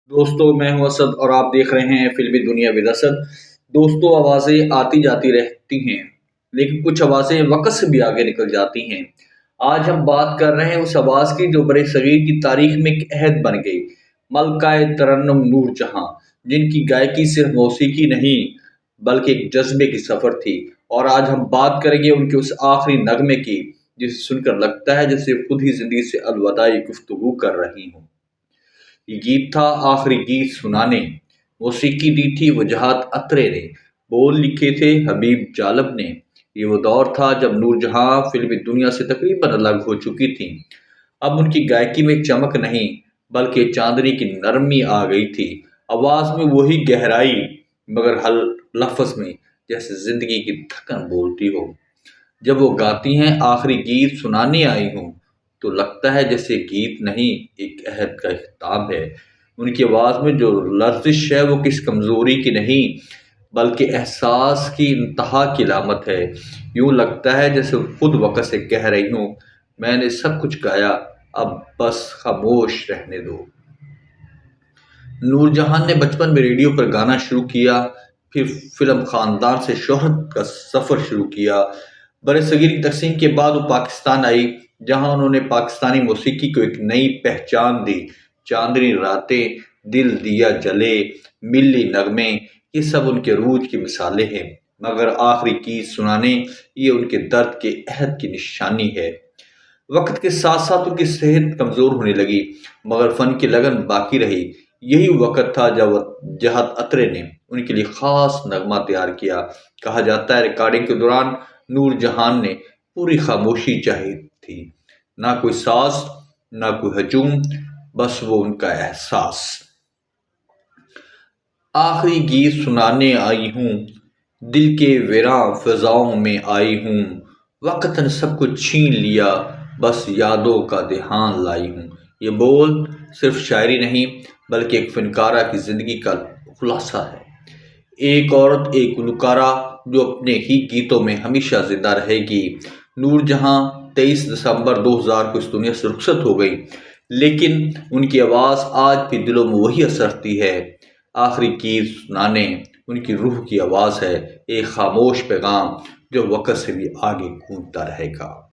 دوستو میں ہوں اسد اور آپ دیکھ رہے ہیں فلمی دنیا ود اسد۔ دوستو آوازیں آتی جاتی رہتی ہیں لیکن کچھ آوازیں وقت سے بھی آگے نکل جاتی ہیں۔ آج ہم بات کر رہے ہیں اس آواز کی جو برِ صغیر کی تاریخ میں ایک عہد بن گئی، ملکہ ترنم نور جہاں، جن کی گائیکی صرف موسیقی نہیں بلکہ ایک جذبے کی سفر تھی۔ اور آج ہم بات کریں گے ان کے اس آخری نغمے کی جسے سن کر لگتا ہے جیسے خود ہی زندگی سے الوداعی گفتگو کر رہی ہوں۔ یہ گیت تھا آخری گیت سنانے، موسیقی دی تھی وجاہت اترے نے، بول لکھے تھے حبیب جالب نے۔ یہ وہ دور تھا جب نور جہاں فلمی دنیا سے تقریباً الگ ہو چکی تھیں۔ اب ان کی گائیکی میں چمک نہیں بلکہ چاندنی کی نرمی آ گئی تھی، آواز میں وہی گہرائی مگر ہر لفظ میں جیسے زندگی کی دھڑکن بولتی ہو۔ جب وہ گاتی ہیں آخری گیت سنانے آئی ہوں تو لگتا ہے جیسے گیت نہیں ایک عہد کا اختتام ہے۔ ان کی آواز میں جو لرزش ہے وہ کسی کمزوری کی نہیں بلکہ احساس کی انتہا کی علامت ہے۔ یوں لگتا ہے جیسے خود وقت سے کہہ رہی ہوں، میں نے سب کچھ گایا، اب بس خاموش رہنے دو۔ نور جہاں نے بچپن میں ریڈیو پر گانا شروع کیا، پھر فلم خاندان سے شہرت کا سفر شروع کیا۔ برصغیر کی تقسیم کے بعد وہ پاکستان آئی، جہاں انہوں نے پاکستانی موسیقی کو ایک نئی پہچان دی۔ چاندنی راتیں، دل دیا جلے، ملی نغمے، یہ سب ان کے عروج کی مثالیں ہیں، مگر آخری گیت سنانے یہ ان کے درد کے عہد کی نشانی ہے۔ وقت کے ساتھ ساتھ ان کی صحت کمزور ہونے لگی مگر فن کی لگن باقی رہی۔ یہی وقت تھا جب وجاہت اترے نے ان کے لیے خاص نغمہ تیار کیا۔ کہا جاتا ہے ریکارڈنگ کے دوران نور جہان نے پوری خاموشی چاہی تھی، نہ کوئی ساز، نہ کوئی ہجوم، بس وہ ان کا احساس۔ آخری گیت سنانے آئی ہوں، دل کے ویراں فضاؤں میں آئی ہوں، وقت نے سب کچھ چھین لیا، بس یادوں کا دھیان لائی ہوں۔ یہ بول صرف شاعری نہیں بلکہ ایک فنکارہ کی زندگی کا خلاصہ ہے۔ ایک عورت، ایک گلوکارہ جو اپنے ہی گیتوں میں ہمیشہ زندہ رہے گی۔ نور جہاں 23 دسمبر 2000 کو اس دنیا سے رخصت ہو گئی، لیکن ان کی آواز آج بھی دلوں میں وہی اثر رکھتی ہے۔ آخری گیت سنانے ان کی روح کی آواز ہے، ایک خاموش پیغام جو وقت سے بھی آگے گونجتا رہے گا۔